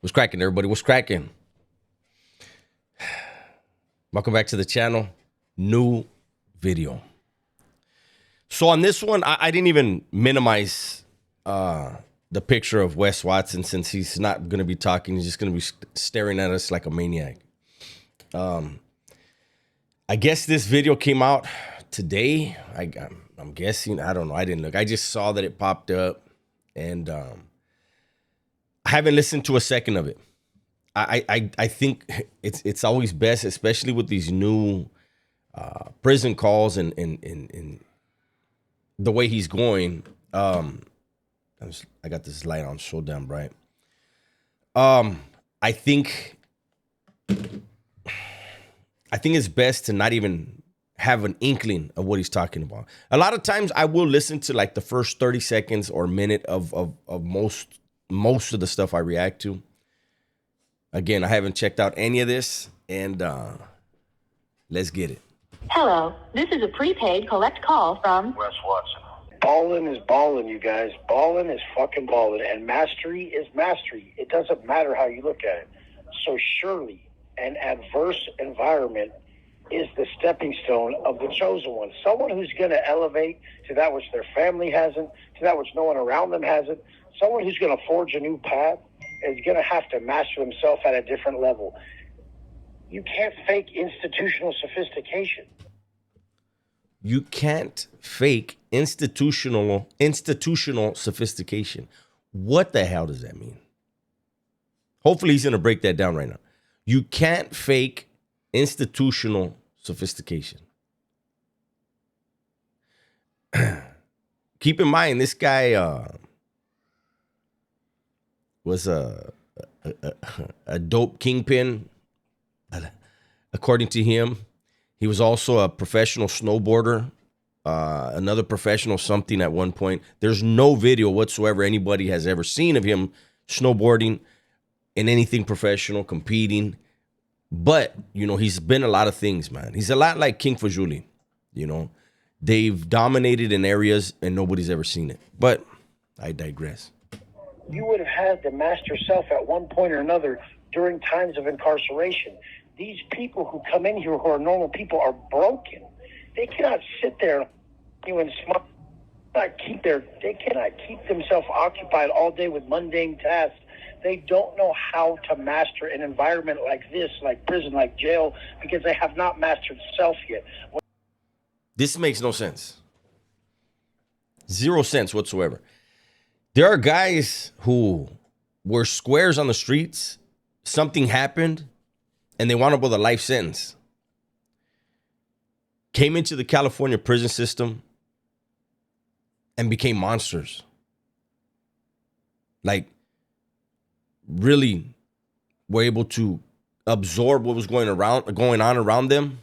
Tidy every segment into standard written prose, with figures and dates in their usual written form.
What's cracking, everybody? What's cracking? Welcome back to the channel. New video. So on this one, I didn't even minimize the picture of Wes Watson since he's not going to be talking. He's just going to be staring at us like a maniac. I guess this video came out today. I'm guessing. I don't know. I didn't look. I just saw that it popped up, and I haven't listened to a second of it. I think it's always best, especially with these new prison calls and the way he's going. I got this light on so damn bright. I think it's best to not even have an inkling of what he's talking about. A lot of times I will listen to like the first 30 seconds or minute of most of the stuff I react to. Again, I haven't checked out any of this, and let's get it. Hello, this is a prepaid collect call from Wes Watson. Ballin' is ballin', you guys. Ballin' is fucking ballin', and mastery is mastery. It doesn't matter how you look at it. So surely an adverse environment is the stepping stone of the chosen one. Someone who's going to elevate to that which their family hasn't, to that which no one around them hasn't. Someone who's going to forge a new path is going to have to master himself at a different level. You can't fake institutional sophistication. You can't fake institutional sophistication. What the hell does that mean? Hopefully he's going to break that down right now. You can't fake institutional sophistication. Keep in mind, this guy was a dope kingpin, according to him. He was also a professional snowboarder, another professional something at one point. There's no video whatsoever anybody has ever seen of him snowboarding in anything professional, competing. But, you know, he's been a lot of things, man. He's a lot like King Fajuli, you know. They've dominated in areas and nobody's ever seen it. But I digress. You would have had to master self at one point or another during times of incarceration. These people who come in here who are normal people are broken. They cannot sit there and smile. They cannot keep themselves occupied all day with mundane tasks. They don't know how to master an environment like this, like prison, like jail, because they have not mastered self yet. This makes no sense. 0 sense whatsoever. There are guys who were squares on the streets, something happened, and they wound up with a life sentence. Came into the California prison system and became monsters. Like, really were able to absorb what was going on around them.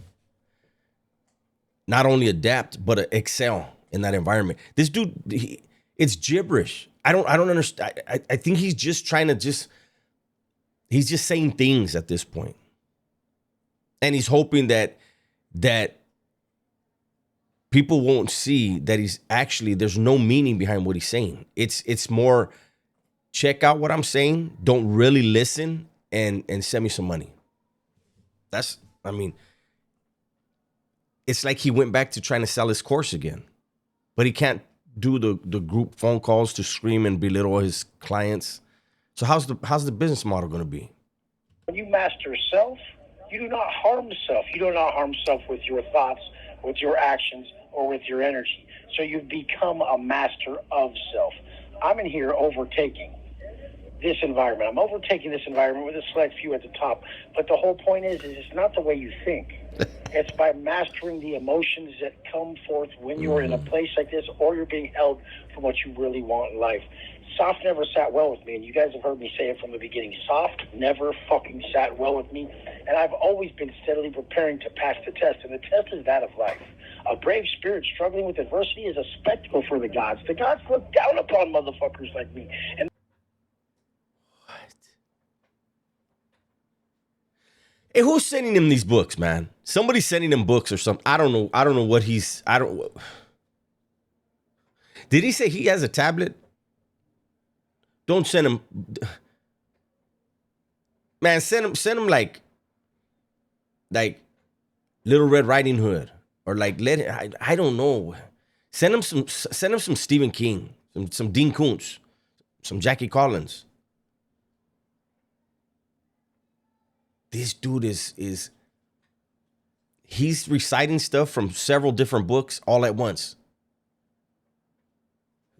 Not only adapt, but excel in that environment. This dude, it's gibberish. I don't understand. I think he's just trying to he's just saying things at this point. And he's hoping that people won't see that there's no meaning behind what he's saying. It's more, check out what I'm saying, don't really listen, and send me some money. It's like he went back to trying to sell his course again. But he can't do the group phone calls to scream and belittle his clients. So how's the business model going to be? When you master self, you do not harm self. You do not harm self with your thoughts, with your actions, or with your energy. So you've become a master of self. I'm in here overtaking this environment. I'm overtaking this environment with a select few at the top. But the whole point is it's not the way you think. It's by mastering the emotions that come forth when you're in a place like this, or you're being held from what you really want in life. Soft never sat well with me, and you guys have heard me say it from the beginning. Soft never fucking sat well with me, and I've always been steadily preparing to pass the test, and the test is that of life. A brave spirit struggling with adversity is a spectacle for the gods. The gods look down upon motherfuckers like me. And Hey, who's sending him these books, man? Somebody's sending him books or something. I don't know what Did he say he has a tablet? Don't send him. man, send him like Little Red Riding Hood, or like I don't know. Send him some Stephen King, some Dean Koontz, some Jackie Collins. This dude is he's reciting stuff from several different books all at once.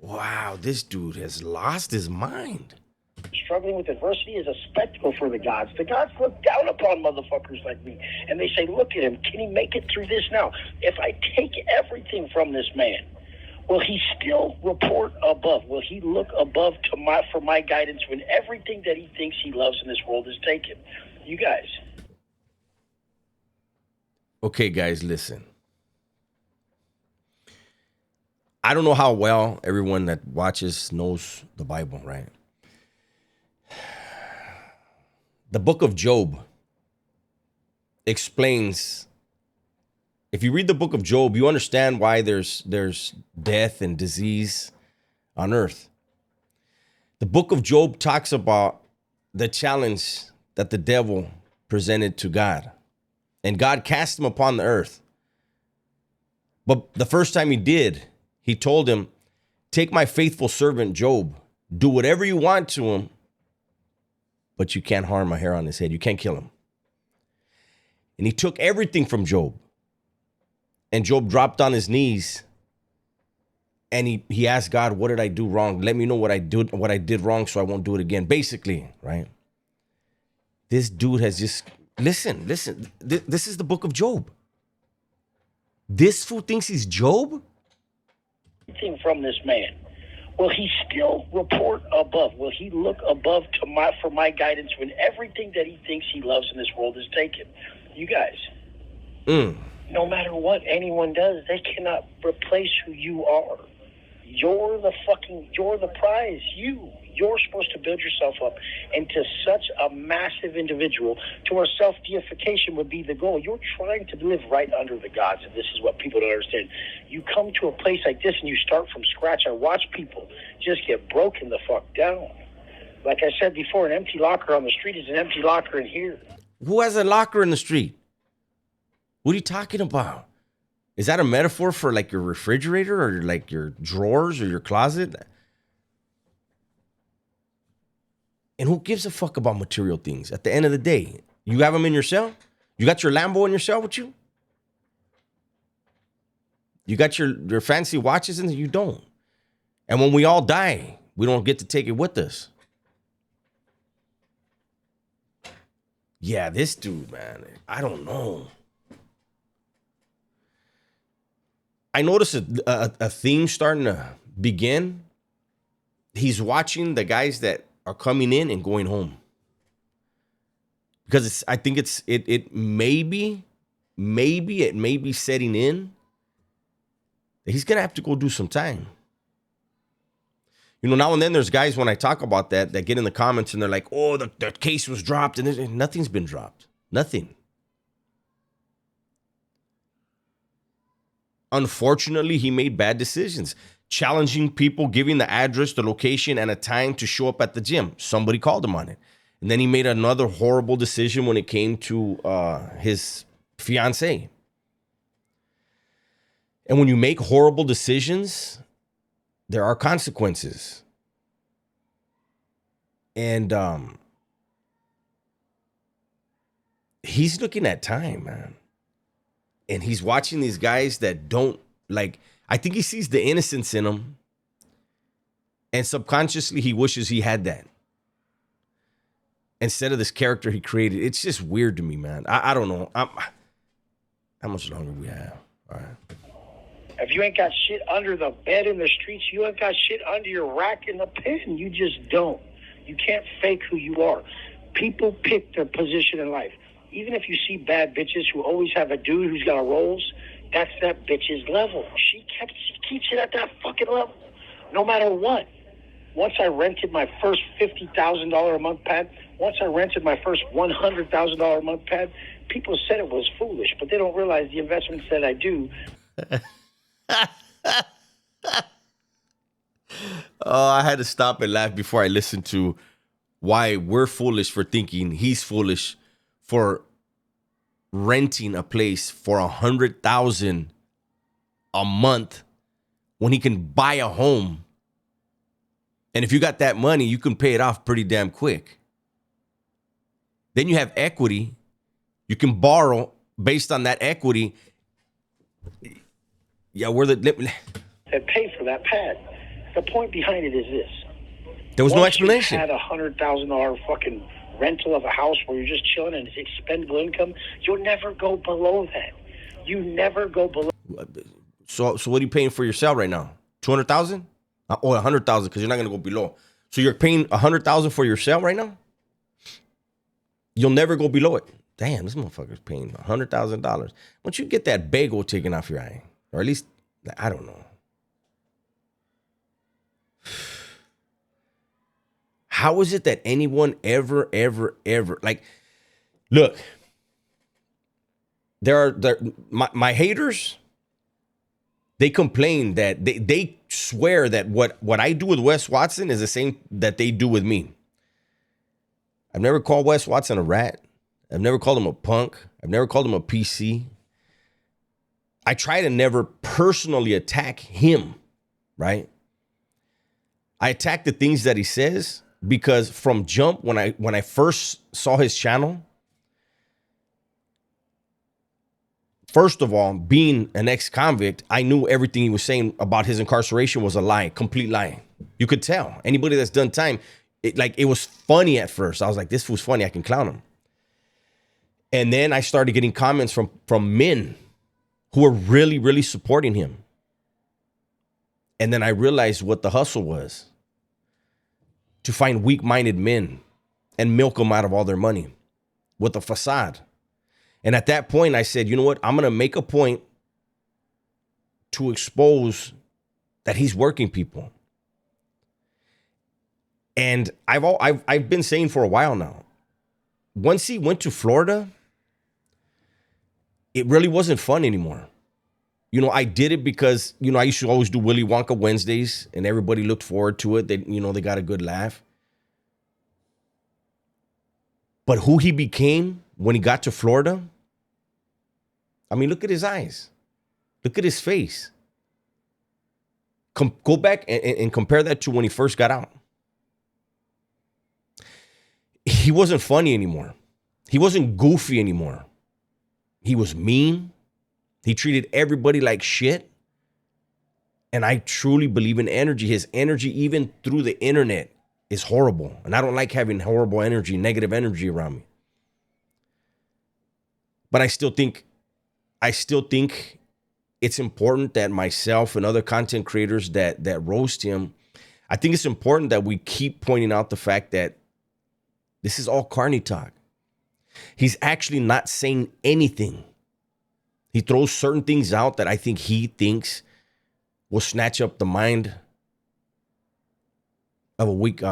Wow, this dude has lost his mind. Struggling with adversity is a spectacle for the gods. The gods look down upon motherfuckers like me, and they say, look at him. Can he make it through this now? If I take everything from this man, will he still report above? Will he look above for my guidance when everything that he thinks he loves in this world is taken? You guys. Okay, guys, listen. I don't know how well everyone that watches knows the Bible, right? The book of Job explains, if you read the book of Job, you understand why there's death and disease on earth. The book of Job talks about the challenge that the devil presented to God. And God cast him upon the earth. But the first time he did, he told him, take my faithful servant Job, do whatever you want to him, but you can't harm a hair on his head. You can't kill him. And he took everything from Job. And Job dropped on his knees. And he asked God, what did I do wrong? Let me know what I did wrong so I won't do it again. Basically, right? This dude has just, listen. This is the book of Job. This fool thinks he's Job? Everything from this man. Will he still report above? Will he look above for my guidance when everything that he thinks he loves in this world is taken? You guys, no matter what anyone does, they cannot replace who you are. You're the prize. You're supposed to build yourself up into such a massive individual to where self-deification would be the goal. You're trying to live right under the gods, and this is what people don't understand. You come to a place like this and you start from scratch. I watch people just get broken the fuck down. Like I said before, an empty locker on the street is an empty locker in here. Who has a locker in the street? What are you talking about? Is that a metaphor for like your refrigerator or like your drawers or your closet? And who gives a fuck about material things? At the end of the day, you have them in your cell? You got your Lambo in your cell with you? You got your fancy watches in there? You don't. And when we all die, we don't get to take it with us. Yeah, this dude, man, I don't know. I noticed a theme starting to begin. He's watching the guys that are coming in and going home. Because I think it may be setting in that he's gonna have to go do some time. You know, now and then there's guys when I talk about that get in the comments and they're like, oh, the case was dropped, and nothing's been dropped. Nothing. Unfortunately, he made bad decisions. Challenging people, giving the address, the location, and a time to show up at the gym. Somebody called him on it. And then he made another horrible decision when it came to his fiancée. And when you make horrible decisions, there are consequences. And he's looking at time, man. And he's watching these guys that don't, like, I think he sees the innocence in them. And subconsciously, he wishes he had that. Instead of this character he created. It's just weird to me, man. I don't know. How much longer we have? All right. If you ain't got shit under the bed in the streets, you ain't got shit under your rack in the pen. You just don't. You can't fake who you are. People pick their position in life. Even if you see bad bitches who always have a dude who's got a Rolls, that's that bitch's level. She keeps it at that fucking level, no matter what. Once I rented my first $50,000 a month pad, once I rented my first $100,000 a month pad, people said it was foolish, but they don't realize the investments that I do. Oh, I had to stop and laugh before I listened to why we're foolish for thinking he's foolish for renting a place for $100,000 a month when he can buy a home. And if you got that money, you can pay it off pretty damn quick. Then you have equity. You can borrow based on that equity. Yeah, that pay for that pad. The point behind it is this. There was no explanation. Once you had $100,000 fucking rental of a house where you're just chilling and it's expendable income, you'll never go below that. You never go below. So what are you paying for your cell right now? 200,000? Or 100,000 because you're not gonna go below. So you're paying 100,000 for your cell right now? You'll never go below it. Damn, this motherfucker's paying $100,000. Once you get that bagel taken off your eye, or at least I don't know. How is it that anyone ever, like, look, my haters, they complain that they swear that what I do with Wes Watson is the same that they do with me. I've never called Wes Watson a rat. I've never called him a punk. I've never called him a PC. I try to never personally attack him, right? I attack the things that he says because from jump, when I first saw his channel, first of all, being an ex-convict, I knew everything he was saying about his incarceration was a lie, complete lie. You could tell. Anybody that's done time, it was funny at first. I was like, this was funny. I can clown him. And then I started getting comments from men who were really, really supporting him. And then I realized what the hustle was. To find weak-minded men and milk them out of all their money with a facade. And at that point, I said, you know what? I'm going to make a point to expose that he's working people. And I've been saying for a while now, once he went to Florida, it really wasn't fun anymore. You know, I did it because, you know, I used to always do Willy Wonka Wednesdays and everybody looked forward to it. They, you know, they got a good laugh. But who he became when he got to Florida, I mean, look at his eyes. Look at his face. Go back and compare that to when he first got out. He wasn't funny anymore. He wasn't goofy anymore. He was mean. He treated everybody like shit. And I truly believe in energy. His energy, even through the internet, is horrible. And I don't like having horrible energy, negative energy around me. But I still think it's important that myself and other content creators that roast him, I think it's important that we keep pointing out the fact that this is all carny talk. He's actually not saying anything. He throws certain things out that I think he thinks will snatch up the mind of a weak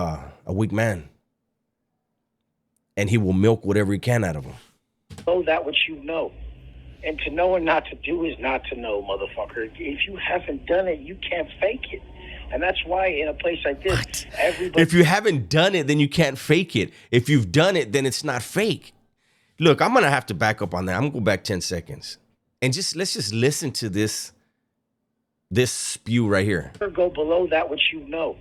man. And he will milk whatever he can out of him. Know that which you know. And to know and not to do is not to know, motherfucker. If you haven't done it, you can't fake it. And that's why in a place like this, everybody... If you haven't done it, then you can't fake it. If you've done it, then it's not fake. Look, I'm going to have to back up on that. I'm going to go back 10 seconds. And let's just listen to this spew right here. Go below that which you know.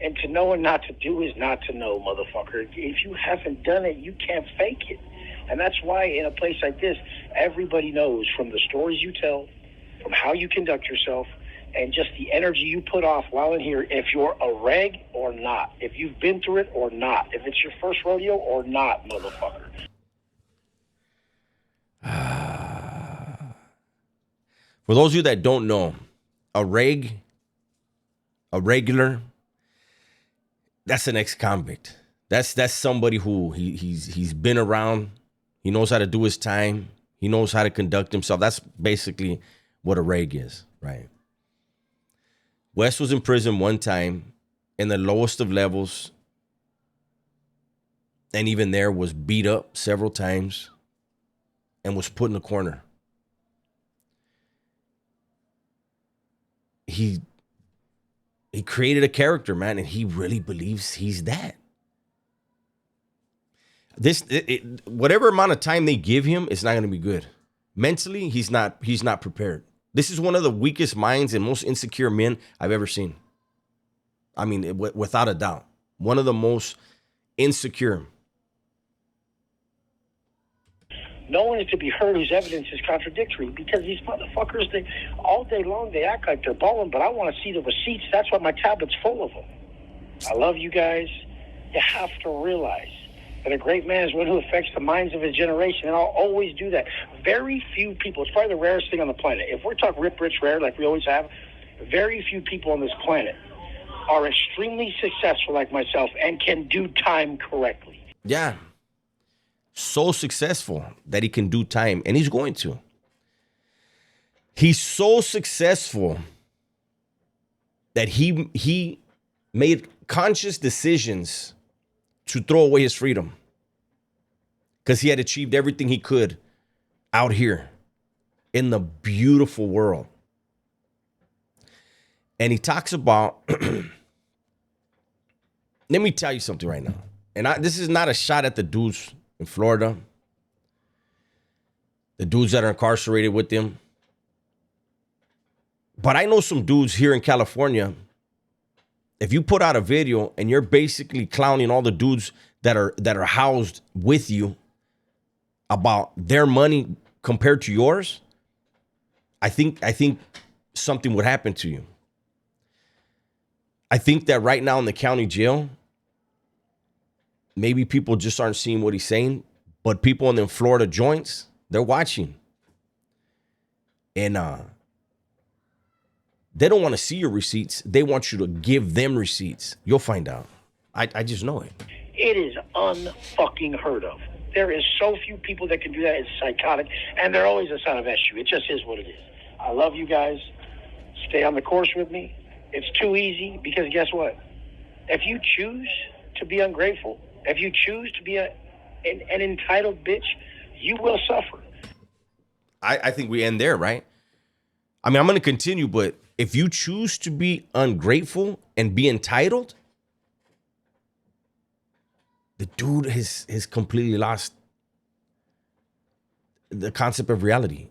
And to know and not to do is not to know, motherfucker. If you haven't done it, you can't fake it. And that's why in a place like this, everybody knows from the stories you tell, from how you conduct yourself, and just the energy you put off while in here, if you're a reg or not, if you've been through it or not, if it's your first rodeo or not, motherfucker. For those of you that don't know, a regular, that's an ex-convict. That's somebody who he's been around. He knows how to do his time. He knows how to conduct himself. That's basically what a reg is, right? Wes was in prison one time in the lowest of levels. And even there was beat up several times and was put in a corner. He created a character, man, and he really believes he's that. Whatever amount of time they give him, it's not going to be good. Mentally, he's not prepared. This is one of the weakest minds and most insecure men I've ever seen. I mean, without a doubt, one of the most insecure. No one is to be heard whose evidence is contradictory, because these motherfuckers, they all day long they act like they're balling, but I want to see the receipts. That's why my tablet's full of them. I love you guys. You have to realize that a great man is one who affects the minds of his generation, and I'll always do that. Very few people, it's probably the rarest thing on the planet. If we're talking rip, rich, rare, like we always have, very few people on this planet are extremely successful like myself and can do time correctly. Yeah. So successful that he can do time, and he's going to. He's so successful that he made conscious decisions to throw away his freedom because he had achieved everything he could out here in the beautiful world. And he talks about, let me tell you something right now. And this is not a shot at the dudes in Florida, the dudes that are incarcerated with them. But I know some dudes here in California. If you put out a video and you're basically clowning all the dudes that are housed with you about their money compared to yours, I think something would happen to you. I think that right now in the county jail, maybe people just aren't seeing what he's saying, but people in the Florida joints, they're watching. And they don't want to see your receipts. They want you to give them receipts. You'll find out. I just know it. It is unfucking heard of. There is so few people that can do that. It's psychotic. And they're always a son of SU. It just is what it is. I love you guys. Stay on the course with me. It's too easy, because guess what? If you choose to be ungrateful, if you choose to be an entitled bitch, you will suffer. I think we end there, right? I mean, I'm going to continue, but if you choose to be ungrateful and be entitled, the dude has completely lost the concept of reality.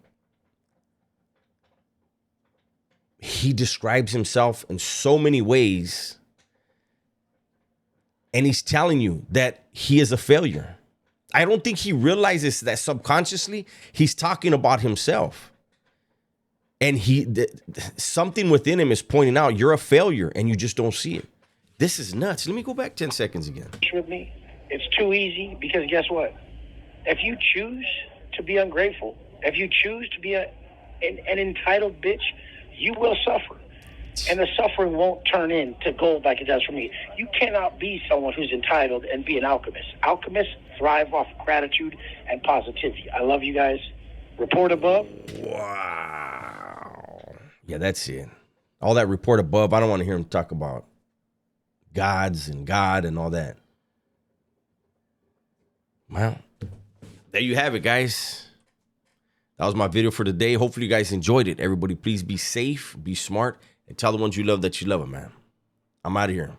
He describes himself in so many ways, and he's telling you that he is a failure. I don't think he realizes that subconsciously he's talking about himself. And something within him is pointing out, you're a failure, and you just don't see it. This is nuts. Let me go back 10 seconds again. With me, it's too easy, because guess what? If you choose to be ungrateful, if you choose to be an entitled bitch, you will suffer. And the suffering won't turn into gold like it does for me. You cannot be someone who's entitled and be an alchemist. Alchemists thrive off gratitude and positivity. I love you guys. Report above. Wow. Yeah, that's it. All that report above, I don't want to hear him talk about gods and God and all that. Well, there you have it, guys. That was my video for today. Hopefully you guys enjoyed it. Everybody, please be safe, be smart, and tell the ones you love that you love them, man. I'm out of here.